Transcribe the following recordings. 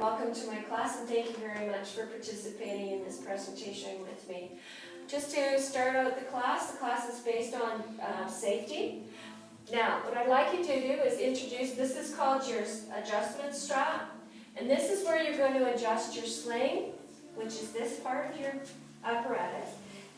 Welcome to my class, and thank you very much for participating in this presentation with me. Just to start out the class is based on safety. Now, what I'd like you to do is introduce, this is called your adjustment strap, and this is where you're going to adjust your sling, which is this part of your apparatus.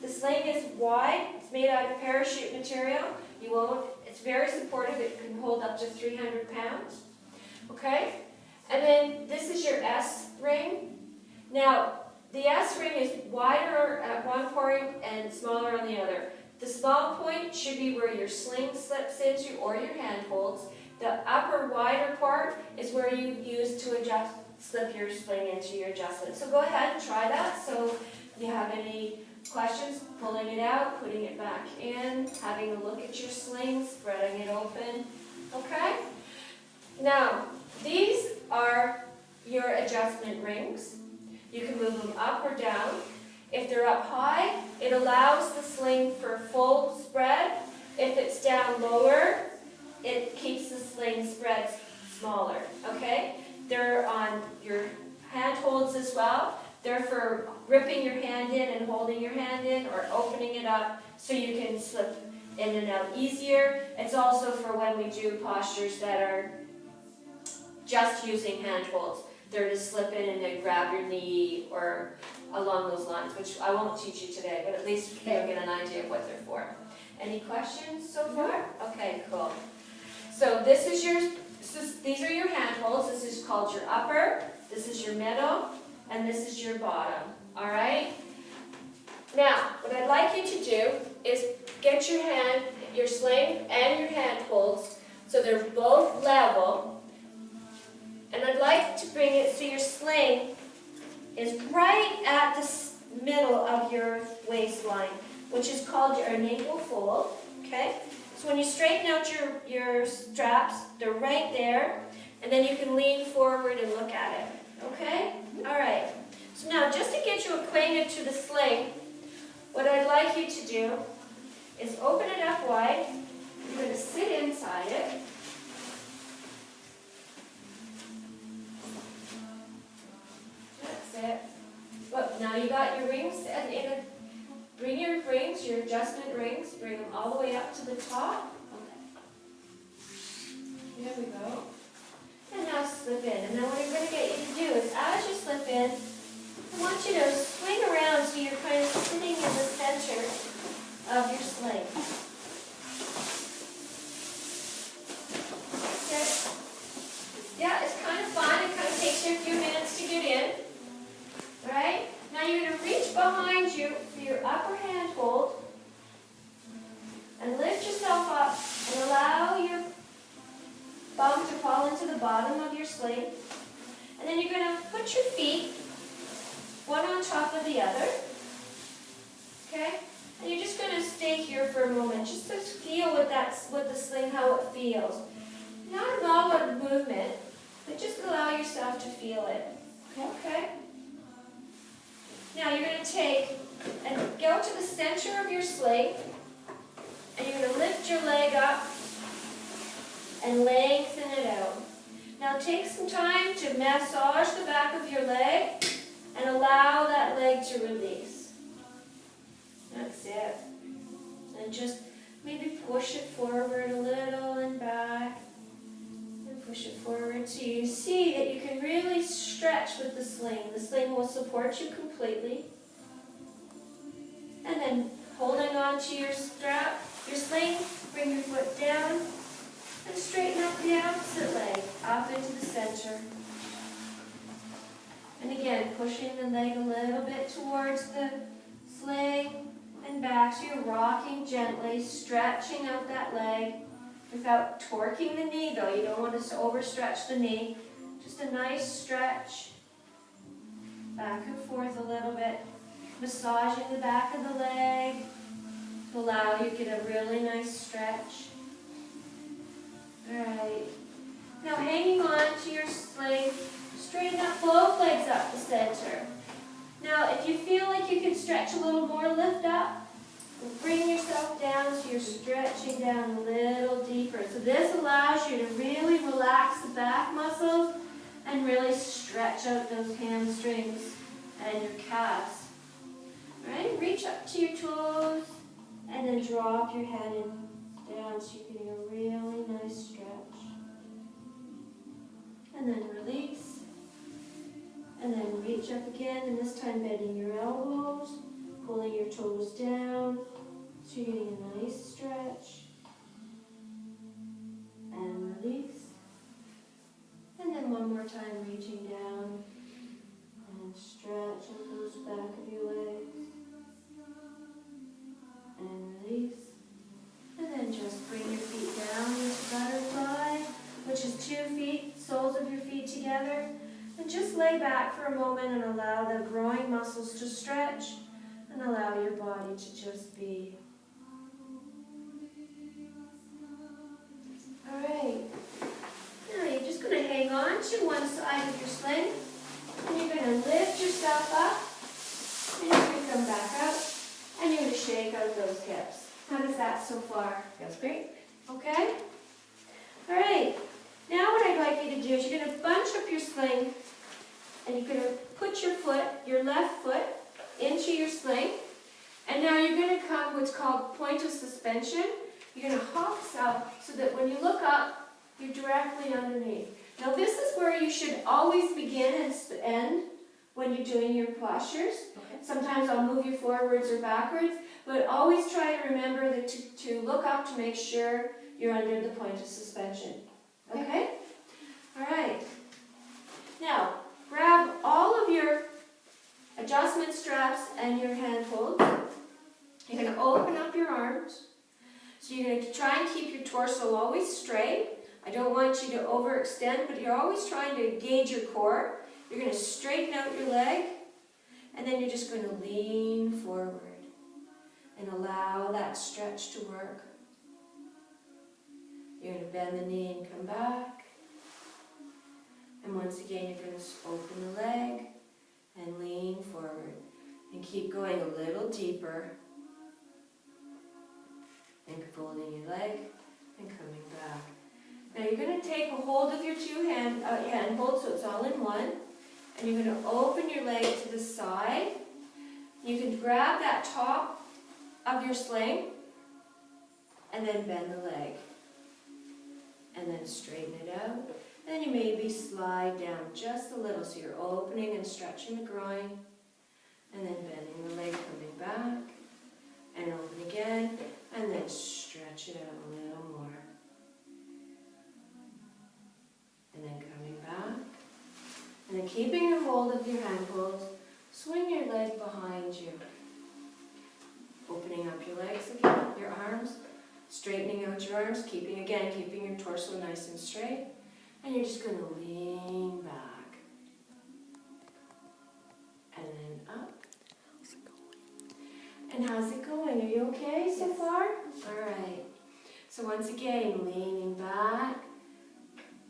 The sling is wide, it's made out of parachute material. It's very supportive, it can hold up to 300 pounds. Okay? And then this is your S ring. Now, the S ring is wider at one point and smaller on the other. The small point should be where your sling slips into or your hand holds. The upper wider part is where you use to slip your sling into your adjustment. So go ahead and try that. So if you have any questions, pulling it out, putting it back in, having a look at your sling, spreading it open. Okay? Now, these are your adjustment rings. You can move them up or down. If they're up high, it allows the sling for full spread. If it's down lower, it keeps the sling spread smaller. Okay? They're on your hand holds as well. They're for gripping your hand in and holding your hand in, or opening it up so you can slip in and out easier. It's also for when we do postures that are just using hand holds. They're to slip in and then grab your knee or along those lines, which I won't teach you today, but at least you'll get an idea of what they're for. Any questions so far? Okay, cool. So these are your hand holds. This is called your upper, this is your middle, and this is your bottom. All right? Now, what I'd like you to do is get your sling and your hand holds so they're both level. And I'd like to bring it so your sling is right at the middle of your waistline, which is called your navel fold. Okay? So when you straighten out your straps, they're right there, and then you can lean forward and look at it. Okay? All right. So now, just to get you acquainted to the sling, what I'd like you to do is open it up wide. You're going to sit inside it. That's it. Well, now you got your rings, bring your rings, your adjustment rings, bring them all the way up to the top. There we go. And now slip in. And then what I'm going to get you to do is, as you slip in, I want you to swing around so you're kind of sitting in the center of your sling. Okay. Yeah, it's kind of fun. It kind of takes you a few minutes to get in. Right? Now you're going to reach behind you for your upper hand hold and lift yourself up and allow your bum to fall into the bottom of your sling. And then you're going to put your feet one on top of the other. Okay? And you're just going to stay here for a moment, just to feel with the sling, how it feels. Not an all-out movement, but just allow yourself to feel it. Okay? Now you're going to take and go to the center of your sling, and you're going to lift your leg up and lengthen it out. Now take some time to massage the back of your leg and allow that leg to release. That's it. And just maybe push it forward a little and back. And push it forward so you see that you can really stretch with the sling. The sling will support you completely. And then holding on to your strap, your sling, bring your foot down and straighten up the opposite leg, up into the center. And again, pushing the leg a little bit towards the sling and back. So you're rocking gently, stretching out that leg without torquing the knee though. You don't want to overstretch the knee. Just a nice stretch. Back and forth a little bit. Massaging the back of the leg to allow you to get a really nice stretch. Alright. Now hanging on to your sling, straighten up both legs up the center. Now if you feel like you can stretch a little more, lift up. Bring yourself down so you're stretching down a little deeper. So this allows you to really relax the back muscles And really stretch out those hamstrings and your calves. Right? Reach up to your toes and then drop your head in down so you're getting a really nice stretch. And then release. And then reach up again, and this time bending your elbows, pulling your toes down so you're getting a nice stretch. And release. And then one more time reaching down and stretch out those back of your legs. And release. And then just bring your feet down into butterfly, which is 2 feet, soles of your feet together. And just lay back for a moment and allow the groin muscles to stretch and allow your body to just be. All right. Now you're just going to hang on to one side of your sling, and you're going to lift yourself up, and you're going to come back out, and you're going to shake out those hips. How does that so far? Feels great. Okay? All right. Now what I'd like you to do is you're going to bunch up your sling, and you're going to put your foot, your left foot, into your sling, and now you're going to come what's called point of suspension. You're going to hop up so that when you look up, you're directly underneath. Now this is where you should always begin and end when you're doing your postures. Okay. Sometimes I'll move you forwards or backwards, but always try to remember that to look up to make sure you're under the point of suspension. Okay? All right. Now, grab all of your adjustment straps and your handholds. You're going to open up your arms. So you're going to try and keep your torso always straight. I don't want you to overextend, but you're always trying to engage your core. You're going to straighten out your leg, and then you're just going to lean forward and allow that stretch to work. You're going to bend the knee and come back. And once again, you're going to open the leg and lean forward. And keep going a little deeper. And folding your leg and coming back. Now you're going to take a hold of your two handholds so it's all in one. And you're going to open your leg to the side. You can grab that top of your sling and then bend the leg. And then straighten it out. Then you maybe slide down just a little so you're opening and stretching the groin. And then bending the leg, coming back. And open again. And then stretch it out a little more. And then coming back. And then keeping your hold of your handholds, swing your leg behind you. Opening up your legs again, your arms. Straightening out your arms, keeping your torso nice and straight. And you're just going to lean back. And then up. And how's it going? Are you okay so far? All right. So once again, leaning back.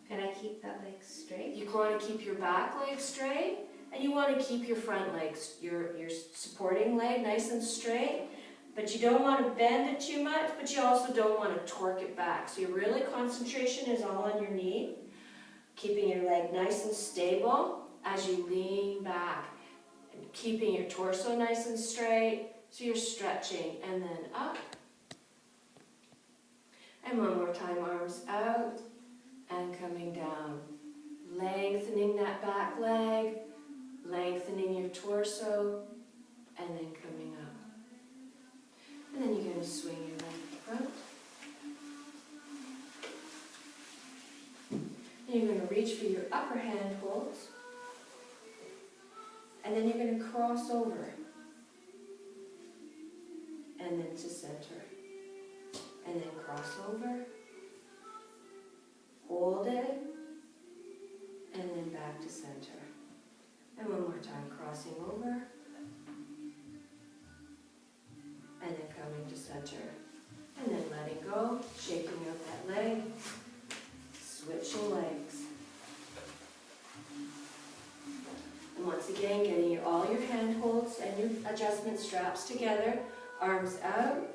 Can I keep that leg straight? You want to keep your back leg straight, and you want to keep your front legs, your supporting leg nice and straight, but you don't want to bend it too much, but you also don't want to torque it back. So your really concentration is all on your knee, keeping your leg nice and stable as you lean back, and keeping your torso nice and straight. So you're stretching, and then up. And one more time, arms out and coming down. Lengthening that back leg, lengthening your torso, and then coming up. And then you're going to swing your leg front. And you're going to reach for your upper hand holds. And then you're going to cross over. And then to center. And then cross over. Hold it. And then back to center. And one more time, crossing over. And then coming to center. And then letting go, shaking out that leg. Switching legs. And once again, getting all your hand holds and your adjustment straps together. Arms out.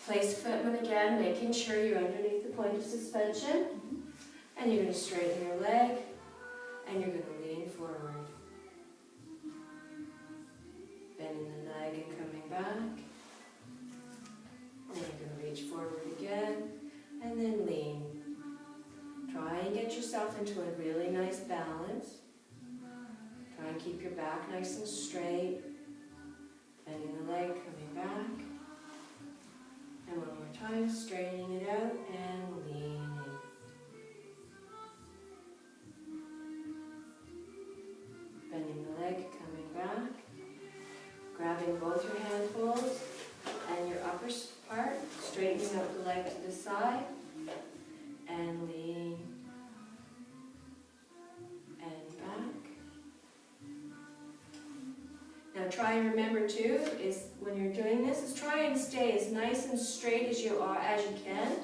Place footman again, making sure you're underneath the point of suspension. And you're going to straighten your leg. And you're going to lean forward. Bending the leg and coming back. And then you're going to reach forward again. And then lean. Try and get yourself into a really nice balance. Try and keep your back nice and straight. Bending the leg, coming back. And one more time, straightening it out and leaning. Bending the leg, coming back. Grabbing both your handholds and your upper part, straightening out the leg to the side. And lean. And back. Now try and remember too, is when you're doing this, is try and stay as nice and straight as you can,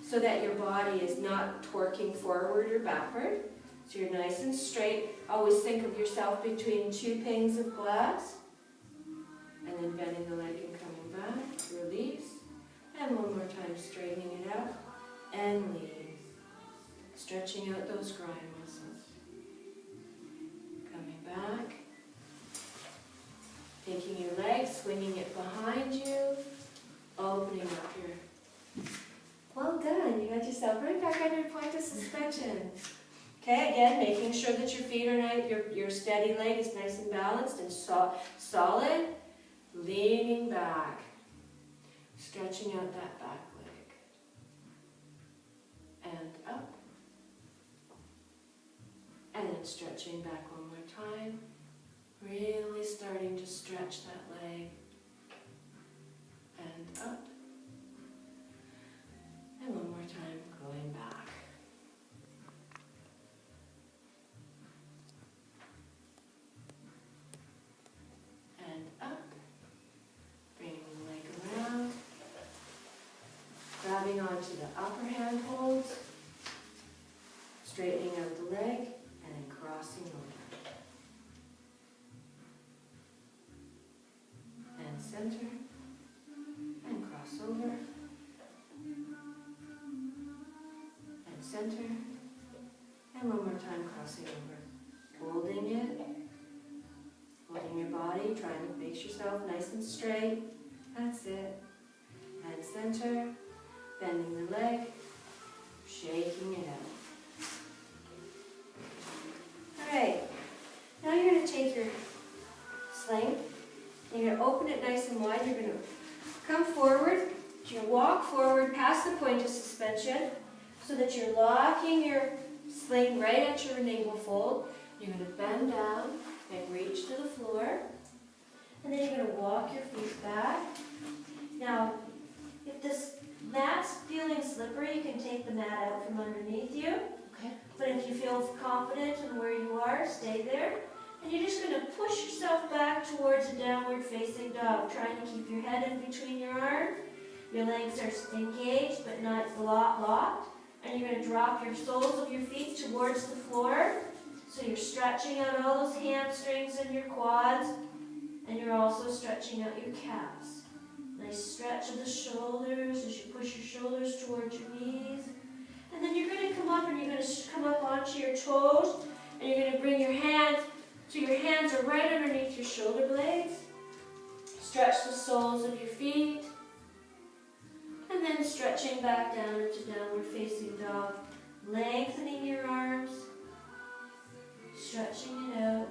so that your body is not torquing forward or backward. So you're nice and straight. Always think of yourself between two panes of glass. And then bending the leg and coming back. Release. And one more time, straightening it out. And lean. Stretching out those groin muscles. Coming back. Taking your leg, swinging it behind you. Opening up your... Well done. You got yourself right back on your point of suspension. Okay, again, making sure that your feet are nice, your steady leg is nice and balanced and solid. Leaning back. Stretching out that back leg. And up. And then stretching back one more time. Really starting to stretch that leg. And up. And one more time, going back. And up. Bringing the leg around. Grabbing onto the upper hand holds. Straightening out the leg. And then crossing over. And center. And cross over. Center, and one more time crossing over. Holding it, holding your body, trying to make yourself nice and straight. That's it. And center, bending the leg, shaking it out. Alright, now you're going to take your sling, and you're going to open it nice and wide. You're going to come forward, you're going to walk forward past the point of suspension, so that you're locking your sling right at your navel fold. You're going to bend down and reach to the floor. And then you're going to walk your feet back. Now, if this mat's feeling slippery, you can take the mat out from underneath you. Okay. But if you feel confident in where you are, stay there. And you're just going to push yourself back towards a downward facing dog, trying to keep your head in between your arms. Your legs are engaged but not locked. And you're going to drop your soles of your feet towards the floor. So you're stretching out all those hamstrings and your quads. And you're also stretching out your calves. Nice stretch of the shoulders as you push your shoulders towards your knees. And then you're going to come up and you're going to come up onto your toes. And you're going to bring your hands, so your hands are right underneath your shoulder blades. Stretch the soles of your feet. And then stretching back down into downward facing dog. Lengthening your arms. Stretching it out.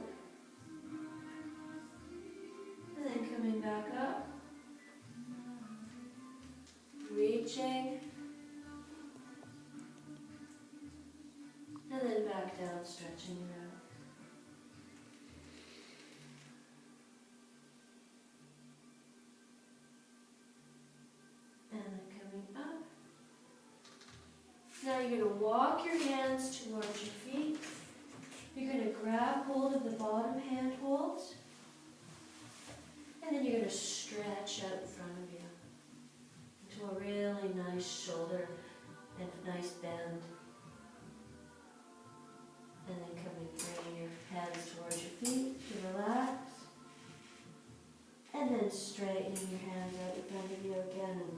And then coming back up. Reaching. And then back down, stretching it out. And then coming up. Now you're going to walk your hands towards your feet. You're going to grab hold of the bottom hand holds. And then you're going to stretch out in front of you into a really nice shoulder and nice bend. And then bringing your hands towards your feet to relax. And then straightening your hands out in front of you again and